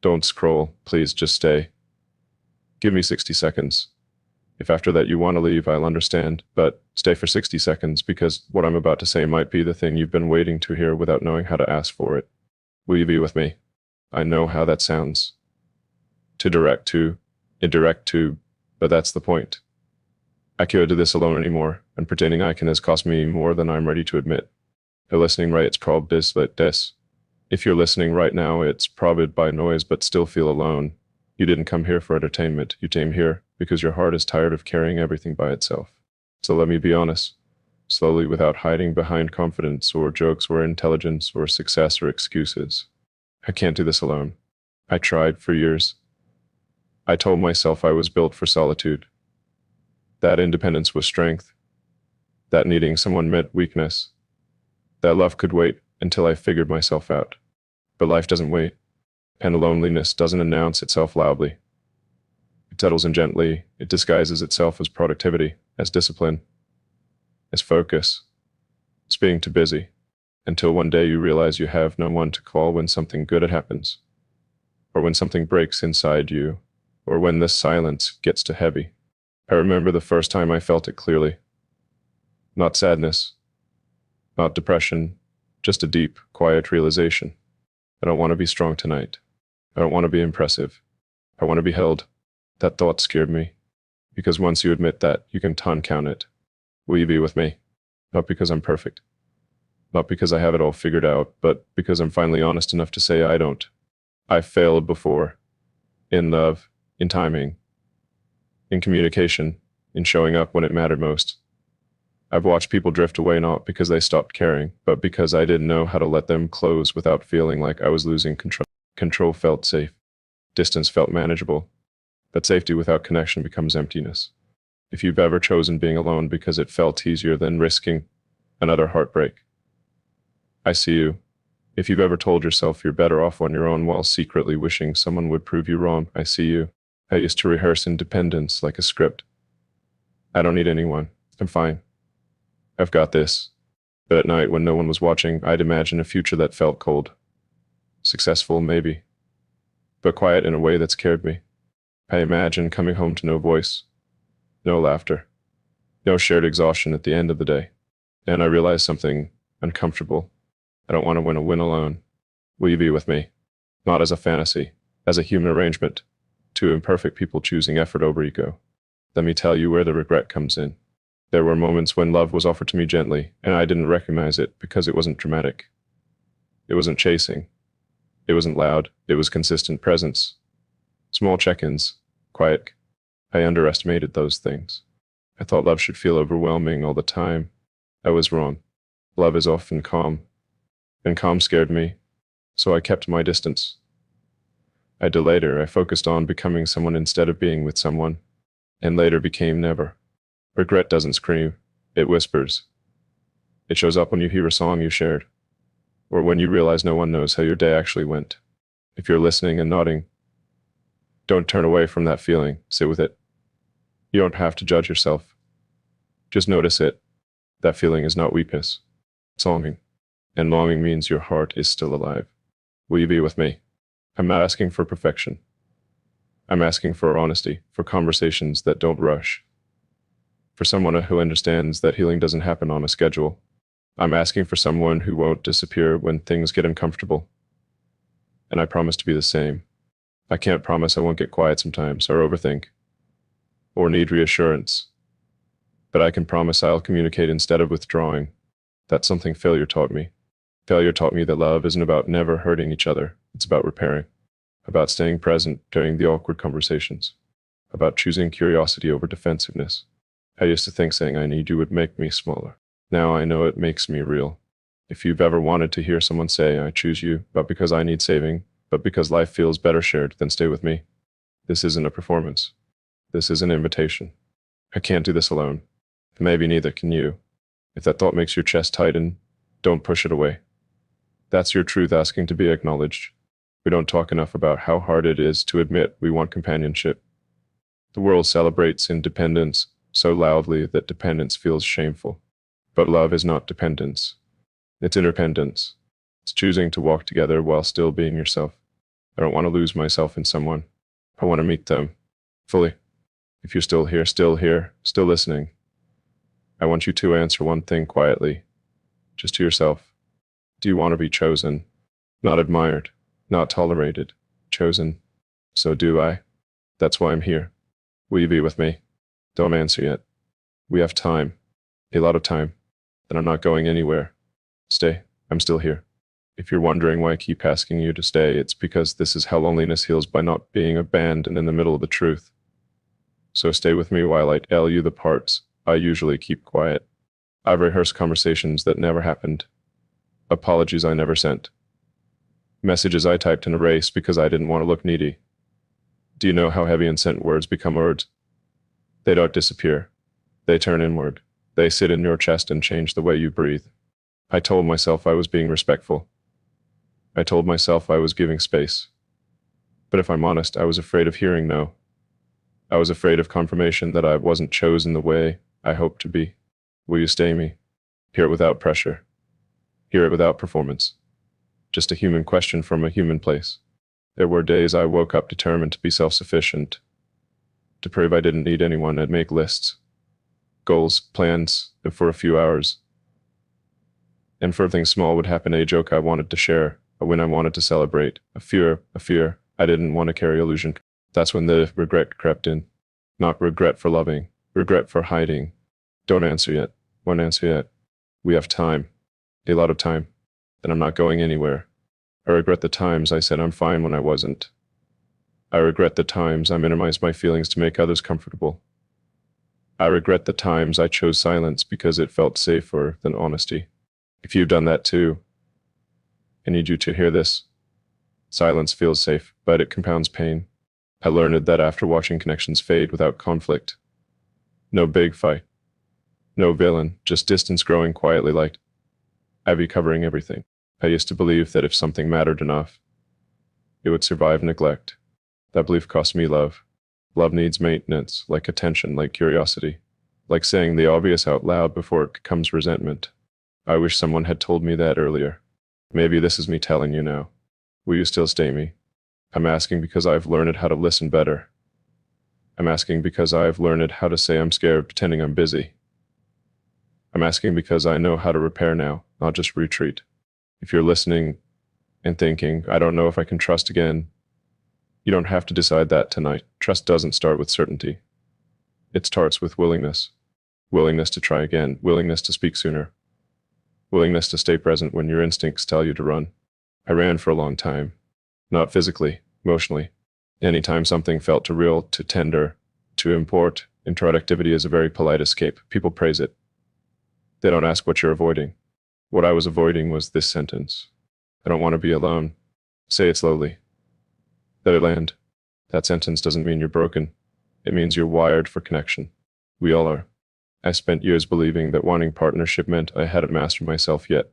Don't scroll, please just stay. Give me 60 seconds. If after that you want to leave, I'll understand, but stay for 60 seconds because what I'm about to say might be the thing you've been waiting to hear without knowing how to ask for it. Will you be with me? I know how that sounds. Too direct, too indirect, too, but that's the point. I can't do this alone anymore, and pretending I can has cost me more than I'm ready to admit. If you're listening right, it's probably this, but this. If you're listening right now, it's probably by noise, but still feel alone. You didn't come here for entertainment. You came here because your heart is tired of carrying everything by itself. So let me be honest, slowly, without hiding behind confidence or jokes or intelligence or success or excuses. I can't do this alone. I tried for years. I told myself I was built for solitude. That independence was strength. That needing someone meant weakness. That love could wait until I figured myself out. But life doesn't wait, and loneliness doesn't announce itself loudly. It settles in gently. It disguises itself as productivity, as discipline, as focus. It's being too busy, until one day you realize you have no one to call when something good happens, or when something breaks inside you, or when the silence gets too heavy. I remember the first time I felt it clearly. Not sadness, not depression, just a deep, quiet realization. I don't want to be strong tonight. I don't want to be impressive. I want to be held. That thought scared me, because once you admit that, you can ton count it. Will you be with me? Not because I'm perfect. Not because I have it all figured out, but because I'm finally honest enough to say I don't. I've failed before. In love, in timing, in communication, in showing up when it mattered most. I've watched people drift away not because they stopped caring, but because I didn't know how to let them close without feeling like I was losing control. Control felt safe. Distance felt manageable. But safety without connection becomes emptiness. If you've ever chosen being alone because it felt easier than risking another heartbreak, I see you. If you've ever told yourself you're better off on your own while secretly wishing someone would prove you wrong, I see you. I used to rehearse independence like a script. I don't need anyone. I'm fine. I've got this. But at night, when no one was watching, I'd imagine a future that felt cold. Successful, maybe, but quiet in a way that scared me. I imagined coming home to no voice, no laughter, no shared exhaustion at the end of the day. And I realized something uncomfortable. I don't want to win a win alone. Will you be with me? Not as a fantasy, as a human arrangement. Two imperfect people choosing effort over ego. Let me tell you where the regret comes in. There were moments when love was offered to me gently, and I didn't recognize it because it wasn't dramatic. It wasn't chasing. It wasn't loud. It was consistent presence. Small check-ins. Quiet. I underestimated those things. I thought love should feel overwhelming all the time. I was wrong. Love is often calm. And calm scared me, so I kept my distance. I delayed her. I focused on becoming someone instead of being with someone, and later became never. Regret doesn't scream. It whispers. It shows up when you hear a song you shared, or when you realize no one knows how your day actually went. If you're listening and nodding, don't turn away from that feeling. Sit with it. You don't have to judge yourself. Just notice it. That feeling is not weakness. It's longing. And longing means your heart is still alive. Will you be with me? I'm not asking for perfection. I'm asking for honesty, for conversations that don't rush. For someone who understands that healing doesn't happen on a schedule. I'm asking for someone who won't disappear when things get uncomfortable. And I promise to be the same. I can't promise I won't get quiet sometimes, or overthink, or need reassurance. But I can promise I'll communicate instead of withdrawing. That's something failure taught me. Failure taught me that love isn't about never hurting each other. It's about repairing, about staying present during the awkward conversations, about choosing curiosity over defensiveness. I used to think saying I need you would make me smaller. Now I know it makes me real. If you've ever wanted to hear someone say, I choose you, but because I need saving, but because life feels better shared, then stay with me. This isn't a performance. This is an invitation. I can't do this alone. Maybe neither can you. If that thought makes your chest tighten, don't push it away. That's your truth asking to be acknowledged. We don't talk enough about how hard it is to admit we want companionship. The world celebrates independence so loudly that dependence feels shameful. But love is not dependence. It's interdependence. It's choosing to walk together while still being yourself. I don't want to lose myself in someone. I want to meet them fully. If you're still here, still listening, I want you to answer one thing quietly, just to yourself. Do you want to be chosen? Not admired, not tolerated, chosen. So do I. That's why I'm here. Will you be with me? Don't answer yet. We have time, a lot of time, and I'm not going anywhere. Stay, I'm still here. If you're wondering why I keep asking you to stay, it's because this is how loneliness heals, by not being abandoned in the middle of the truth. So stay with me while I tell you the parts I usually keep quiet. I've rehearsed conversations that never happened, apologies I never sent, messages I typed and erased because I didn't want to look needy. Do you know how heavy and sent words become words? They don't disappear. They turn inward. They sit in your chest and change the way you breathe. I told myself I was being respectful. I told myself I was giving space. But if I'm honest, I was afraid of hearing no. I was afraid of confirmation that I wasn't chosen the way I hoped to be. Will you stay me? Hear it without pressure. Hear it without performance. Just a human question from a human place. There were days I woke up determined to be self-sufficient, to prove I didn't need anyone. I'd make lists, goals, plans, and for a few hours. And for things small would happen, a joke I wanted to share, a win I wanted to celebrate, a fear I didn't want to carry illusion. That's when the regret crept in. Not regret for loving, regret for hiding. Don't answer yet. Won't answer yet. We have time. A lot of time. And I'm not going anywhere. I regret the times I said I'm fine when I wasn't. I regret the times I minimized my feelings to make others comfortable. I regret the times I chose silence because it felt safer than honesty. If you've done that too, I need you to hear this. Silence feels safe, but it compounds pain. I learned that after watching connections fade without conflict. No big fight. No villain, just distance growing quietly like Ivy covering everything. I used to believe that if something mattered enough, it would survive neglect. That belief cost me love. Love needs maintenance, like attention, like curiosity, like saying the obvious out loud before it becomes resentment. I wish someone had told me that earlier. Maybe this is me telling you now. Will you still stay me? I'm asking because I've learned how to listen better. I'm asking because I've learned how to say I'm scared pretending I'm busy. I'm asking because I know how to repair now, not just retreat. If you're listening and thinking, I don't know if I can trust again, you don't have to decide that tonight. Trust doesn't start with certainty. It starts with willingness. Willingness to try again, willingness to speak sooner, willingness to stay present when your instincts tell you to run. I ran for a long time. Not physically, emotionally. Anytime something felt too real, too tender, too important, introductivity is a very polite escape. People praise it. They don't ask what you're avoiding. What I was avoiding was this sentence. I don't want to be alone. Say it slowly. Let it land. That sentence doesn't mean you're broken. It means you're wired for connection. We all are. I spent years believing that wanting partnership meant I hadn't mastered myself yet.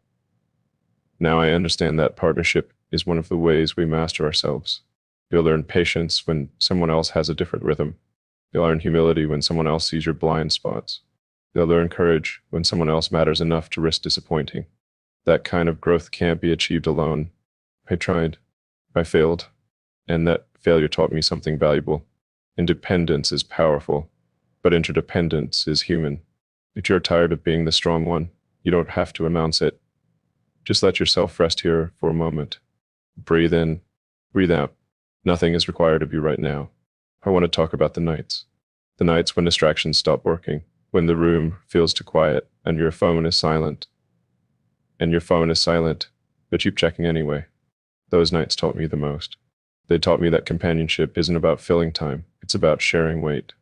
Now I understand that partnership is one of the ways we master ourselves. You'll learn patience when someone else has a different rhythm. You'll learn humility when someone else sees your blind spots. You'll learn courage when someone else matters enough to risk disappointing. That kind of growth can't be achieved alone. I tried. I failed. And that failure taught me something valuable. Independence is powerful, but interdependence is human. If you're tired of being the strong one, you don't have to announce it. Just let yourself rest here for a moment. Breathe in, breathe out. Nothing is required of you right now. I want to talk about the nights. The nights when distractions stop working, when the room feels too quiet and your phone is silent. And your phone is silent, but you keep checking anyway. Those nights taught me the most. They taught me that companionship isn't about filling time, it's about sharing weight.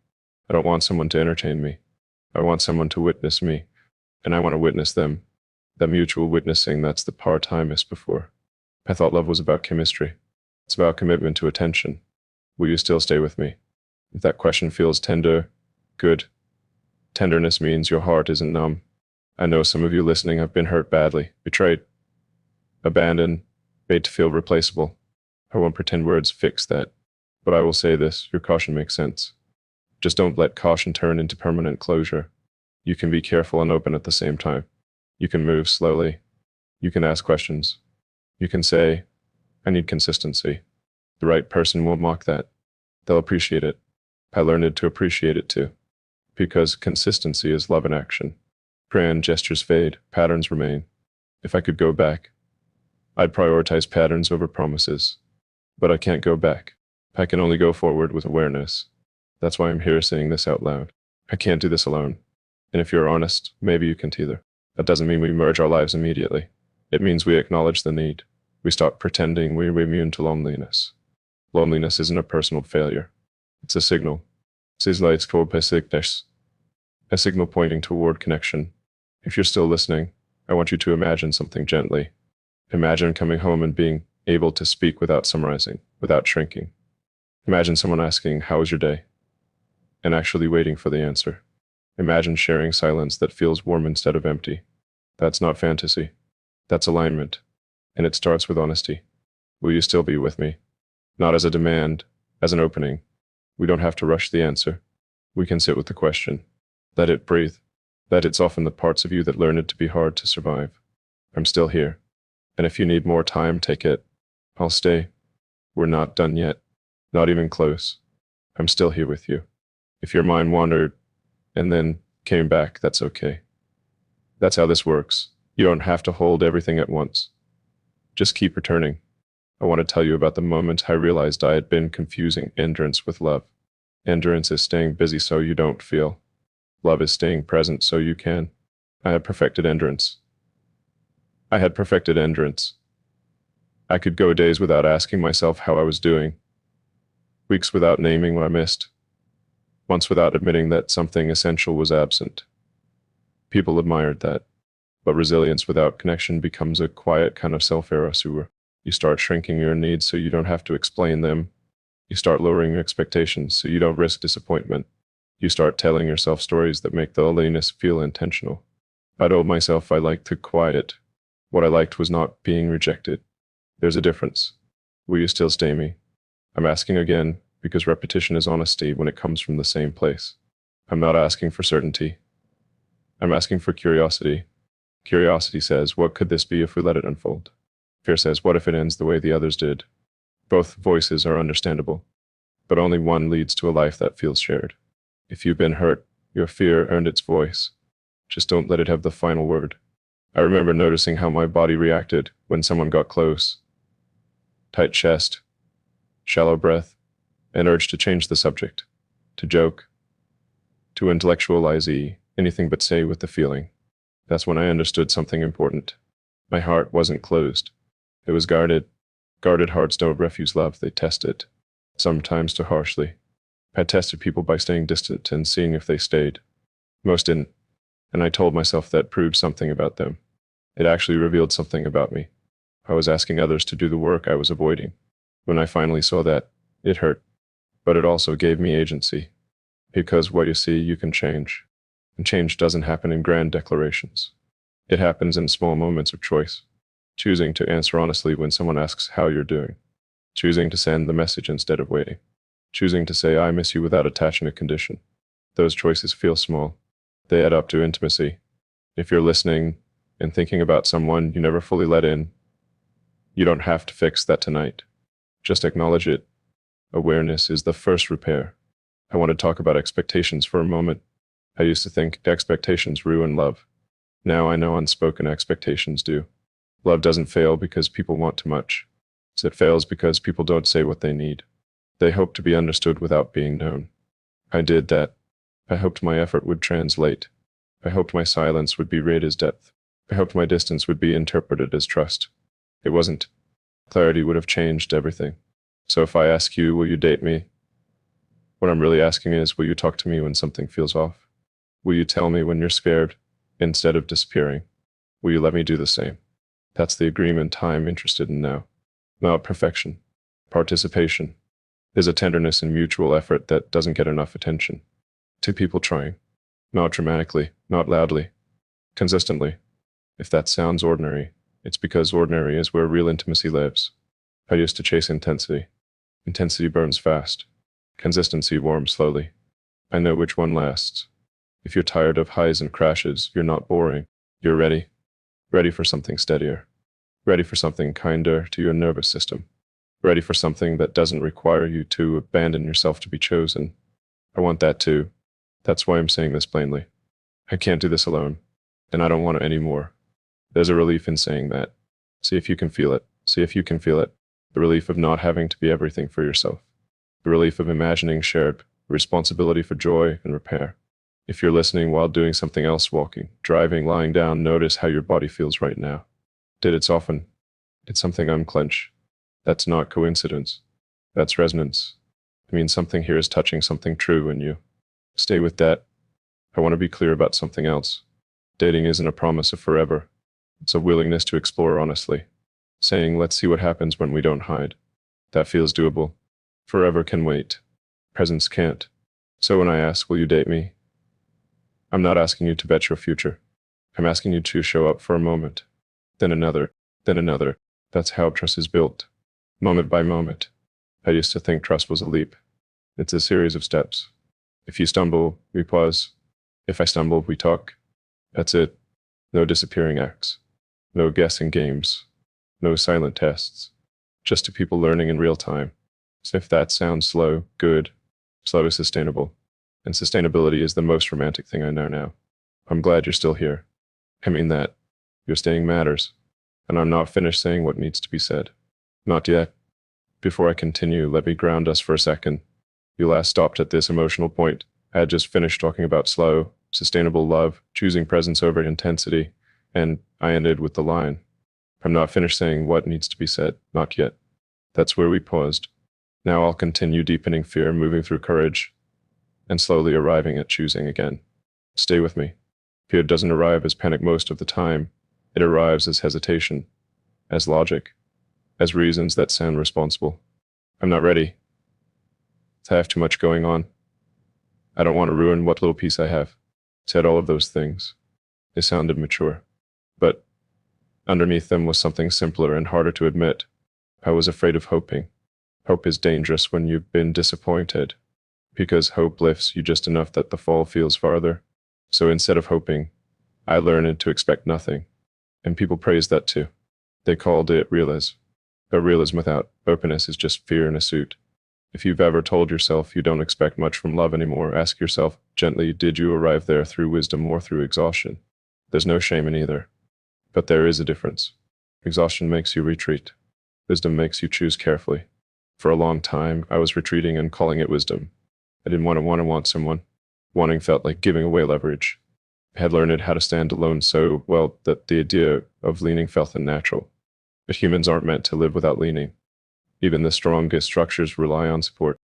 I don't want someone to entertain me. I want someone to witness me, and I want to witness them. That mutual witnessing, that's the part I missed before. I thought love was about chemistry. It's about commitment to attention. Will you still stay with me? If that question feels tender, good. Tenderness means your heart isn't numb. I know some of you listening have been hurt badly, betrayed, abandoned, made to feel replaceable. I won't pretend words fix that, but I will say this, your caution makes sense. Just don't let caution turn into permanent closure. You can be careful and open at the same time. You can move slowly. You can ask questions. You can say, I need consistency. The right person won't mock that. They'll appreciate it. I learned to appreciate it too. Because consistency is love in action. Grand gestures fade, patterns remain. If I could go back, I'd prioritize patterns over promises. But I can't go back. I can only go forward with awareness. That's why I'm here saying this out loud. I can't do this alone. And if you're honest, maybe you can't either. That doesn't mean we merge our lives immediately. It means we acknowledge the need. We stop pretending we're immune to loneliness. Loneliness isn't a personal failure. It's a signal. A signal pointing toward connection. If you're still listening, I want you to imagine something gently. Imagine coming home and being able to speak without summarizing, without shrinking. Imagine someone asking, "How was your day?" and actually waiting for the answer. Imagine sharing silence that feels warm instead of empty. That's not fantasy. That's alignment. And it starts with honesty. Will you still be with me? Not as a demand, as an opening. We don't have to rush the answer. We can sit with the question. Let it breathe. Let it soften the parts of you that learn it to be hard to survive. I'm still here. And if you need more time, take it. I'll stay. We're not done yet. Not even close. I'm still here with you. If your mind wandered and then came back, that's okay. That's how this works. You don't have to hold everything at once. Just keep returning. I want to tell you about the moment I realized I had been confusing endurance with love. Endurance is staying busy so you don't feel. Love is staying present so you can. I had perfected endurance. I could go days without asking myself how I was doing. Weeks without naming what I missed. Months without admitting that something essential was absent. People admired that. But resilience without connection becomes a quiet kind of self-erasure. You start shrinking your needs so you don't have to explain them. You start lowering your expectations so you don't risk disappointment. You start telling yourself stories that make the loneliness feel intentional. I told myself I liked to quiet. What I liked was not being rejected. There's a difference. Will you still stay me? I'm asking again because repetition is honesty when it comes from the same place. I'm not asking for certainty. I'm asking for curiosity. Curiosity says, what could this be if we let it unfold? Fear says, what if it ends the way the others did? Both voices are understandable, but only one leads to a life that feels shared. If you've been hurt, your fear earned its voice. Just don't let it have the final word. I remember noticing how my body reacted when someone got close. Tight chest, shallow breath, an urge to change the subject, to joke, to intellectualize anything but say with the feeling. That's when I understood something important. My heart wasn't closed. It was guarded. Guarded hearts don't refuse love, they test it. Sometimes too harshly. I tested people by staying distant and seeing if they stayed. Most didn't. And I told myself that proved something about them. It actually revealed something about me. I was asking others to do the work I was avoiding. When I finally saw that, it hurt. But it also gave me agency. Because what you see, you can change. And change doesn't happen in grand declarations. It happens in small moments of choice. Choosing to answer honestly when someone asks how you're doing. Choosing to send the message instead of waiting. Choosing to say, I miss you without attaching a condition. Those choices feel small. They add up to intimacy. If you're listening and thinking about someone you never fully let in, you don't have to fix that tonight. Just acknowledge it. Awareness is the first repair. I want to talk about expectations for a moment. I used to think expectations ruin love. Now I know unspoken expectations do. Love doesn't fail because people want too much. It fails because people don't say what they need. They hope to be understood without being known. I did that. I hoped my effort would translate. I hoped my silence would be read as depth. I hoped my distance would be interpreted as trust. It wasn't. Clarity would have changed everything. So if I ask you, will you date me? What I'm really asking is, will you talk to me when something feels off? Will you tell me when you're scared instead of disappearing? Will you let me do the same? That's the agreement I'm interested in now. Not perfection. Participation. There's a tenderness in mutual effort that doesn't get enough attention. Two people trying. Not dramatically, not loudly. Consistently. If that sounds ordinary, it's because ordinary is where real intimacy lives. I used to chase intensity. Intensity burns fast. Consistency warms slowly. I know which one lasts. If you're tired of highs and crashes, you're not boring. You're ready. Ready for something steadier. Ready for something kinder to your nervous system. ready for something that doesn't require you to abandon yourself to be chosen. I want that too. That's why I'm saying this plainly. I can't do this alone, and I don't want it anymore. There's a relief in saying that. See if you can feel it. See if you can feel it. The relief of not having to be everything for yourself. The relief of imagining shared responsibility for joy and repair. If you're listening while doing something else, walking, driving, lying down, notice how your body feels right now. Did it soften? Did something unclench? That's not coincidence. That's resonance. It means something here is touching something true in you. Stay with that. I want to be clear about something else. Dating isn't a promise of forever. It's a willingness to explore honestly. Saying, let's see what happens when we don't hide. That feels doable. Forever can wait. Presence can't. So when I ask, will you date me? I'm not asking you to bet your future. I'm asking you to show up for a moment. Then another. Then another. That's how trust is built. Moment by moment. I used to think trust was a leap. It's a series of steps. If you stumble, we pause. If I stumble, we talk. That's it. No disappearing acts. No guessing games. No silent tests. Just two people learning in real time. So if that sounds slow, good. Slow is sustainable. And sustainability is the most romantic thing I know now. I'm glad you're still here. I mean that. Your staying matters. And I'm not finished saying what needs to be said. Not yet. Before I continue, let me ground us for a second. You last stopped at this emotional point. I had just finished talking about slow, sustainable love, choosing presence over intensity, and I ended with the line. I'm not finished saying what needs to be said. Not yet. That's where we paused. Now I'll continue deepening fear, moving through courage, and slowly arriving at choosing again. Stay with me. Fear doesn't arrive as panic most of the time. It arrives as hesitation, as logic, as reasons that sound responsible. I'm not ready. I have too much going on. I don't want to ruin what little peace I have. Said all of those things. They sounded mature. But underneath them was something simpler and harder to admit. I was afraid of hoping. Hope is dangerous when you've been disappointed, because hope lifts you just enough that the fall feels farther. So instead of hoping, I learned to expect nothing. And people praised that too. They called it realism. But realism without openness is just fear in a suit. If you've ever told yourself you don't expect much from love anymore, ask yourself gently, did you arrive there through wisdom or through exhaustion? There's no shame in either. But there is a difference. Exhaustion makes you retreat. Wisdom makes you choose carefully. For a long time, I was retreating and calling it wisdom. I didn't want someone. Wanting felt like giving away leverage. I had learned how to stand alone so well that the idea of leaning felt unnatural. But humans aren't meant to live without leaning. Even the strongest structures rely on support.